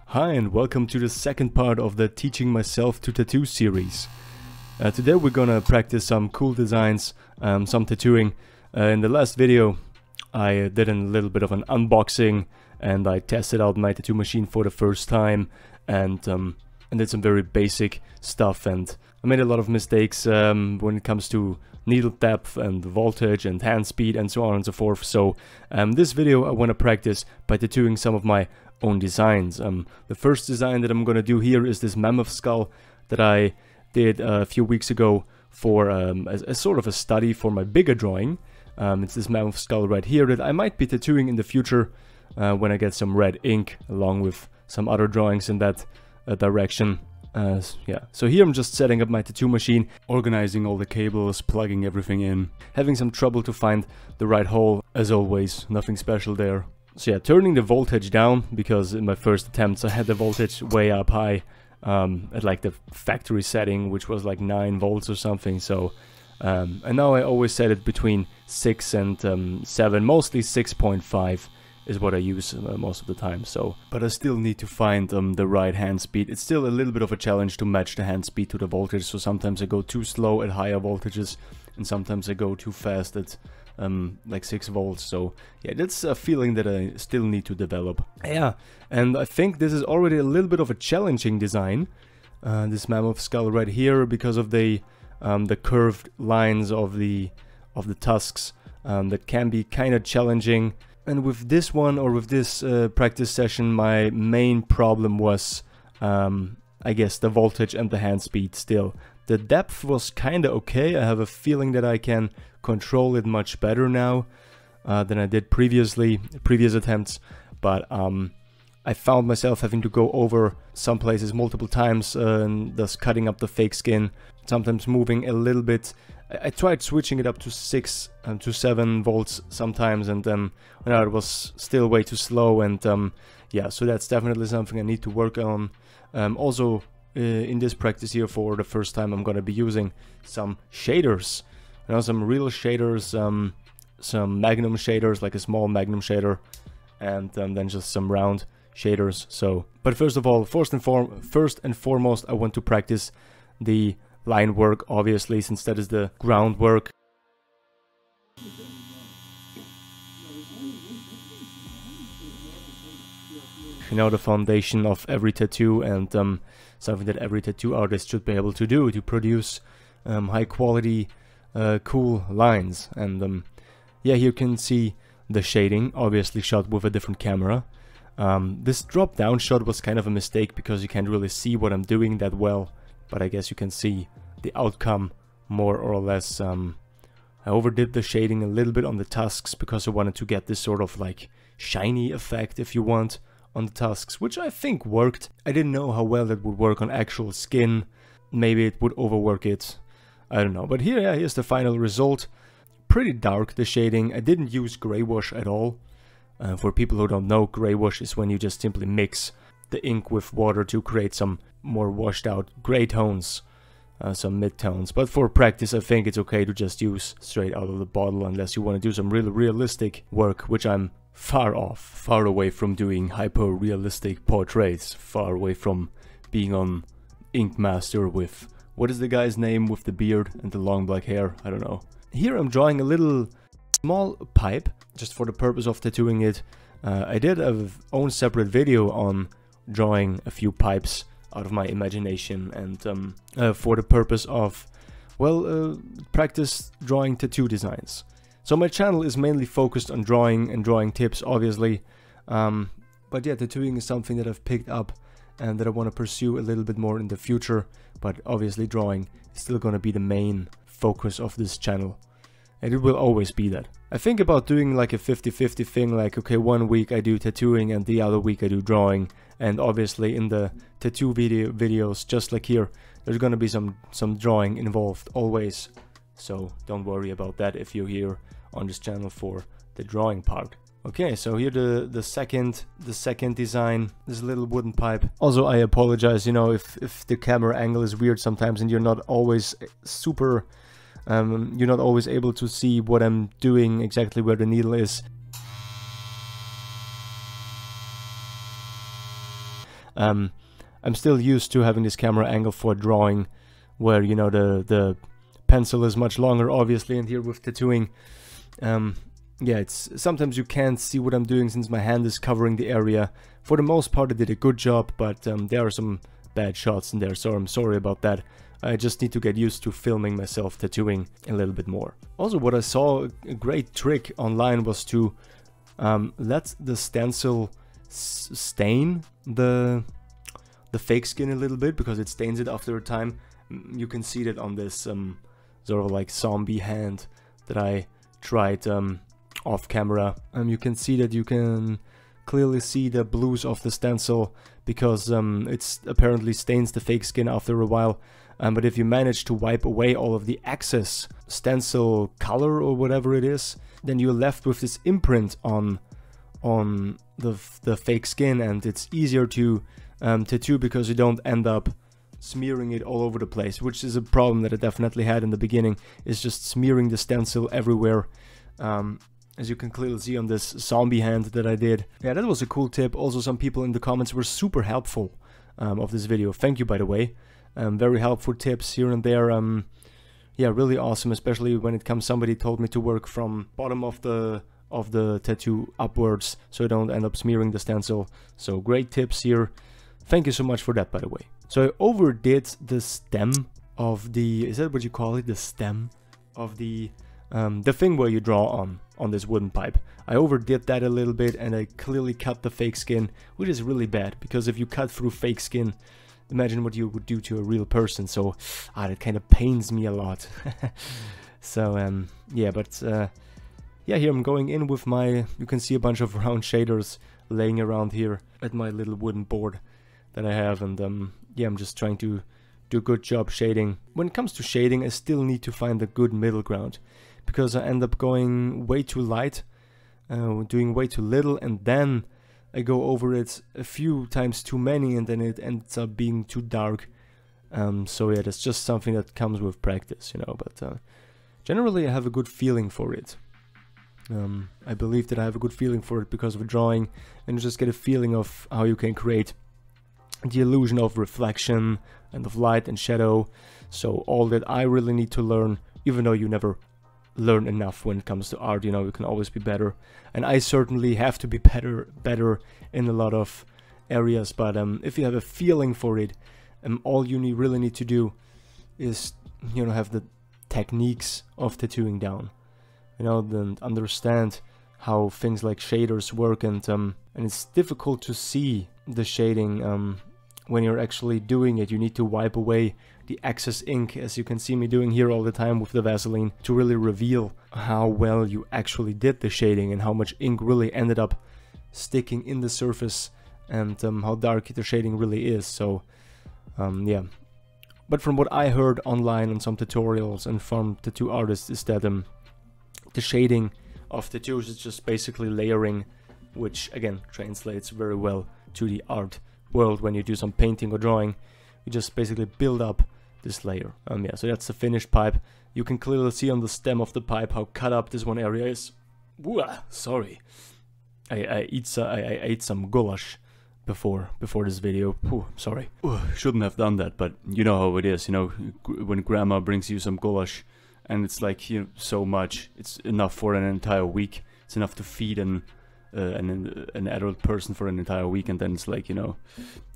Hi and welcome to the second part of the Teaching Myself to Tattoo series. Today we're gonna practice some cool designs, some tattooing. In the last video I did a little bit of an unboxing and I tested out my tattoo machine for the first time and did some very basic stuff, and I made a lot of mistakes when it comes to needle depth and voltage and hand speed and so on and so forth. So this video I want to practice by tattooing some of my own designs. The first design that I'm going to do here is this mammoth skull that I did a few weeks ago for a sort of a study for my bigger drawing. It's this mammoth skull right here that I might be tattooing in the future when I get some red ink along with some other drawings in that direction. Yeah, so here I'm just setting up my tattoo machine, organizing all the cables, plugging everything in, having some trouble to find the right hole, as always, nothing special there. So yeah, turning the voltage down, because in my first attempts I had the voltage way up high at like the factory setting, which was like 9 volts or something. So and now I always set it between 6 and 7, mostly 6.5 is what I use most of the time. So, but I still need to find the right hand speed. It's still a little bit of a challenge to match the hand speed to the voltage. So sometimes I go too slow at higher voltages, and sometimes I go too fast at like 6 volts. So yeah, that's a feeling that I still need to develop. Yeah, and I think this is already a little bit of a challenging design, this mammoth skull right here, because of the curved lines of the tusks that can be kind of challenging. And with this one, or with this practice session, my main problem was I guess the voltage and the hand speed. Still, the depth was kind of okay. I have a feeling that I can control it much better now than I did previous attempts, but I found myself having to go over some places multiple times, and thus cutting up the fake skin, sometimes moving a little bit. I tried switching it up to 6 to 7 volts sometimes, and then it was still way too slow, and yeah, so that's definitely something I need to work on. Also in this practice here, for the first time, I'm gonna be using some shaders. Some real shaders, some magnum shaders, like a small magnum shader, and then just some round shaders. So, but first of all, first and foremost, I want to practice the line work, obviously, since that is the groundwork. You know, the foundation of every tattoo, and something that every tattoo artist should be able to do to produce high quality cool lines. And yeah, here you can see the shading, obviously shot with a different camera. This drop down shot was kind of a mistake because you can't really see what I'm doing that well, but I guess you can see the outcome more or less. I overdid the shading a little bit on the tusks because I wanted to get this sort of like shiny effect, if you want, on the tusks, which I think worked. I didn't know how well that would work on actual skin. Maybe it would overwork it, I don't know. But here, yeah, here's the final result. Pretty dark, the shading. I didn't use gray wash at all. For people who don't know, gray wash is when you just simply mix the ink with water to create some more washed out gray tones, some mid-tones. But for practice, I think it's okay to just use straight out of the bottle, unless you want to do some really realistic work, which I'm far away from doing hyper-realistic portraits, far away from being on Ink Master with, what is the guy's name with the beard and the long black hair? I don't know. Here I'm drawing a little small pipe, just for the purpose of tattooing it. I did a own separate video on drawing a few pipes out of my imagination, and for the purpose of, well, practice drawing tattoo designs. So my channel is mainly focused on drawing and drawing tips, obviously. But yeah, tattooing is something that I've picked up and that I want to pursue a little bit more in the future. But obviously drawing is still going to be the main focus of this channel. And it will always be that. I think about doing like a 50-50 thing, like, okay, one week I do tattooing and the other week I do drawing. And obviously in the tattoo videos, just like here, there's going to be some drawing involved always. So don't worry about that if you're here on this channel for the drawing part. Okay, so here the second design, this little wooden pipe. Also, I apologize, you know, if the camera angle is weird sometimes and you're not always super, you're not always able to see what I'm doing, exactly where the needle is. I'm still used to having this camera angle for drawing, where, you know, the pencil is much longer, obviously, and here with tattooing, yeah, it's sometimes you can't see what I'm doing since my hand is covering the area. For the most part, I did a good job, but there are some bad shots in there, so I'm sorry about that. I just need to get used to filming myself tattooing a little bit more. Also, what I saw, a great trick online was to let the stencil stain the fake skin a little bit, because it stains it after a time. You can see that on this sort of like zombie hand that I tried off camera. You can see that you can clearly see the blues of the stencil, because it's apparently stains the fake skin after a while. But if you manage to wipe away all of the excess stencil color or whatever it is, then you're left with this imprint on the fake skin, and it's easier to tattoo because you don't end up smearing it all over the place, which is a problem that I definitely had in the beginning, is just smearing the stencil everywhere. As you can clearly see on this zombie hand that I did. Yeah, that was a cool tip. Also, some people in the comments were super helpful of this video. Thank you, by the way. Very helpful tips here and there. Yeah, really awesome, especially when it comes, somebody told me to work from bottom of the tattoo upwards, so I don't end up smearing the stencil. So great tips here. Thank you so much for that, by the way. So I overdid the stem of the, is that what you call it? The stem of the thing where you draw on this wooden pipe. I overdid that a little bit, and I clearly cut the fake skin, which is really bad, because if you cut through fake skin, imagine what you would do to a real person. So that kind of pains me a lot. So yeah, but yeah, here I'm going in with my, you can see a bunch of round shaders laying around here at my little wooden board that I have, and yeah, I'm just trying to do a good job shading. When it comes to shading, I still need to find a good middle ground, because I end up going way too light, doing way too little, and then I go over it a few times too many, and then it ends up being too dark. So yeah, that's just something that comes with practice, you know, but generally I have a good feeling for it. I believe that I have a good feeling for it because of drawing, and you just get a feeling of how you can create the illusion of reflection and of light and shadow. So all that I really need to learn, even though you never learn enough when it comes to art, you know, you can always be better, and I certainly have to be better in a lot of areas, but if you have a feeling for it, all you really need to do is, you know, have the techniques of tattooing down, you know, then understand how things like shaders work, and it's difficult to see the shading when you're actually doing it. You need to wipe away the excess ink, as you can see me doing here all the time with the Vaseline, to really reveal how well you actually did the shading and how much ink really ended up sticking in the surface, and how dark the shading really is. So yeah, but from what I heard online on some tutorials and from tattoo artists is that the shading of tattoos is just basically layering, which again translates very well to the art world. When you do some painting or drawing, you just basically build up this layer. Yeah, so that's the finished pipe. You can clearly see on the stem of the pipe how cut up this one area is. Ooh, sorry, I ate some goulash before this video. Ooh, sorry. Ooh, shouldn't have done that, but you know how it is, you know, when grandma brings you some goulash, and it's like, you know, so much, it's enough for an entire week. It's enough to feed an adult person for an entire week, and then it's like, you know,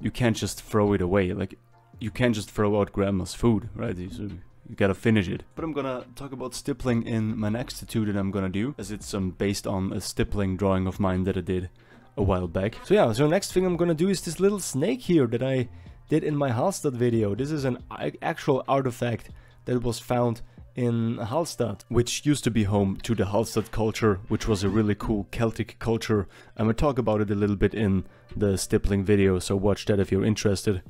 you can't just throw it away. Like, you can't just throw out grandma's food, right? So you gotta finish it. But I'm gonna talk about stippling in my next tattoo that I'm gonna do, as it's based on a stippling drawing of mine that I did a while back. So yeah, so next thing I'm gonna do is this little snake here that I did in my Hallstatt video. This is an actual artifact that was found in Hallstatt, which used to be home to the Hallstatt culture, which was a really cool Celtic culture. I'm gonna talk about it a little bit in the stippling video, so watch that if you're interested.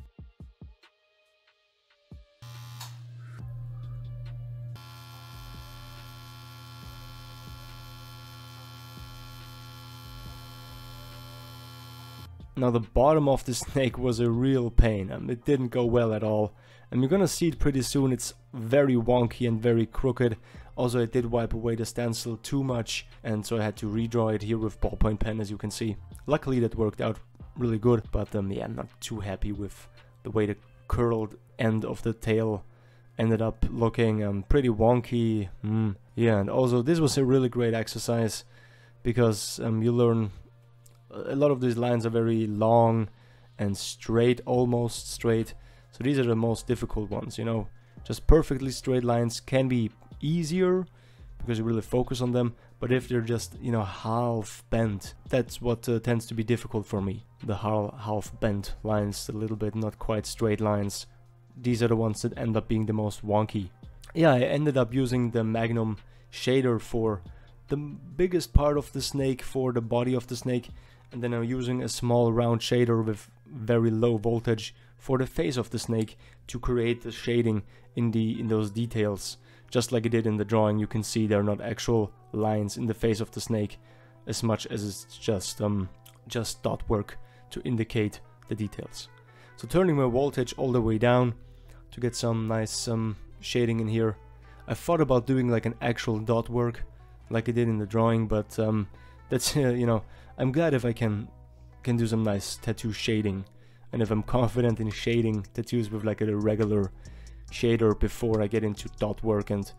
Now the bottom of the snake was a real pain, and it didn't go well at all. And you're gonna see it pretty soon. It's very wonky and very crooked. Also, I did wipe away the stencil too much, and so I had to redraw it here with ballpoint pen, as you can see. Luckily that worked out really good, but yeah, I'm not too happy with the way the curled end of the tail ended up looking. Pretty wonky. Yeah, and also this was a really great exercise because you learn a lot of these lines are very long and straight, almost straight. So these are the most difficult ones, you know. Just perfectly straight lines can be easier because you really focus on them, but if they're just, you know, half bent, that's what tends to be difficult for me. The half bent lines, a little bit not quite straight lines, these are the ones that end up being the most wonky. Yeah, I ended up using the Magnum shader for the biggest part of the snake, for the body of the snake, and then I'm using a small round shader with very low voltage for the face of the snake to create the shading in those details. Just like I did in the drawing, you can see they're not actual lines in the face of the snake as much as it's just dot work to indicate the details. So turning my voltage all the way down to get some nice shading in here. I thought about doing like an actual dot work like I did in the drawing, but that's you know, I'm glad if I can do some nice tattoo shading, and if I'm confident in shading tattoos with like a regular shader before I get into dot work, and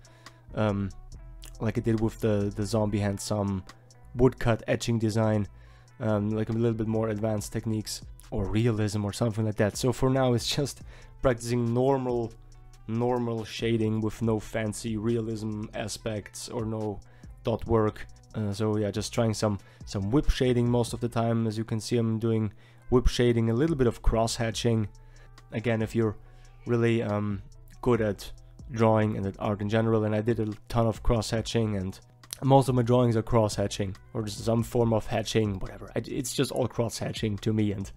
like I did with the zombie hand, some woodcut etching design, like a little bit more advanced techniques or realism or something like that. So for now it's just practicing normal shading with no fancy realism aspects or no dot work. So yeah, just trying some whip shading most of the time. As you can see, I'm doing whip shading, a little bit of cross hatching. Again, if you're really good at drawing and at art in general, and I did a ton of cross hatching, and most of my drawings are cross hatching or just some form of hatching, whatever. It's just all cross hatching to me, and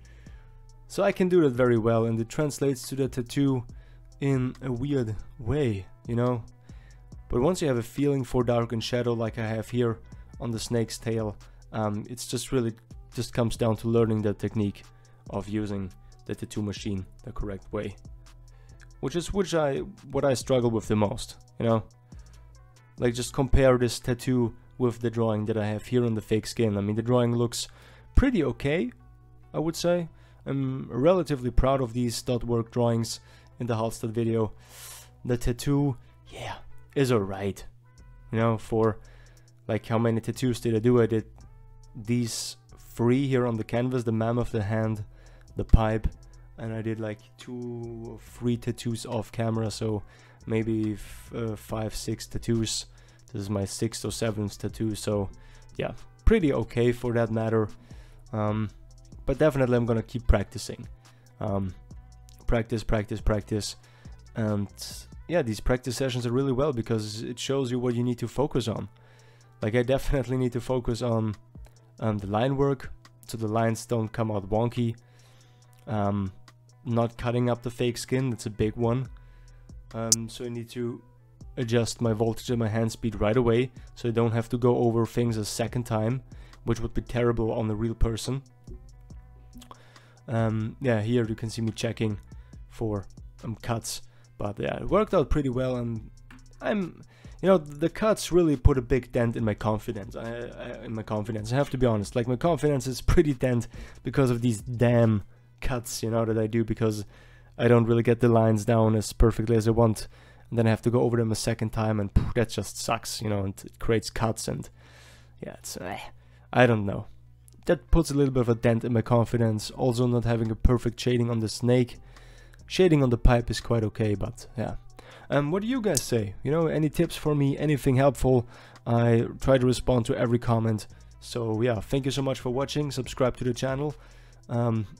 so I can do that very well, and it translates to the tattoo in a weird way, you know. But once you have a feeling for dark and shadow like I have here on the snake's tail, it's just really just comes down to learning the technique of using the tattoo machine the correct way, which is what I struggle with the most, you know. Like, just compare this tattoo with the drawing that I have here on the fake skin. I mean, the drawing looks pretty okay, I would say. I'm relatively proud of these dot work drawings in the Hallstatt video. The tattoo, yeah, is alright. You know, for like how many tattoos did I do? I did these 3 here on the canvas, the mammoth, the hand, the pipe, and I did like 2 or 3 tattoos off camera, so maybe 5, 6 tattoos. This is my 6th or 7th tattoo, so yeah, pretty okay for that matter. But definitely I'm gonna keep practicing. Practice, and yeah, these practice sessions are really well because it shows you what you need to focus on. Like, I definitely need to focus on the line work, so the lines don't come out wonky. Not cutting up the fake skin, that's a big one. So I need to adjust my voltage and my hand speed right away, so I don't have to go over things a second time, which would be terrible on a real person. Yeah, here you can see me checking for cuts, but yeah, it worked out pretty well, and you know, the cuts really put a big dent in my confidence. I have to be honest, like, my confidence is pretty dent because of these damn cuts, you know, that I do, because I don't really get the lines down as perfectly as I want, and then I have to go over them a second time, and that just sucks, you know, and it creates cuts, and yeah, it's I don't know. That puts a little bit of a dent in my confidence. Also, not having a perfect shading on the snake. Shading on the pipe is quite okay, but yeah. What do you guys say? You know, any tips for me? Anything helpful? I try to respond to every comment. So yeah, thank you so much for watching. Subscribe to the channel.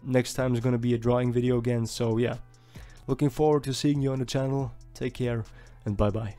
Next time is gonna be a drawing video again. So yeah, looking forward to seeing you on the channel. Take care and bye bye.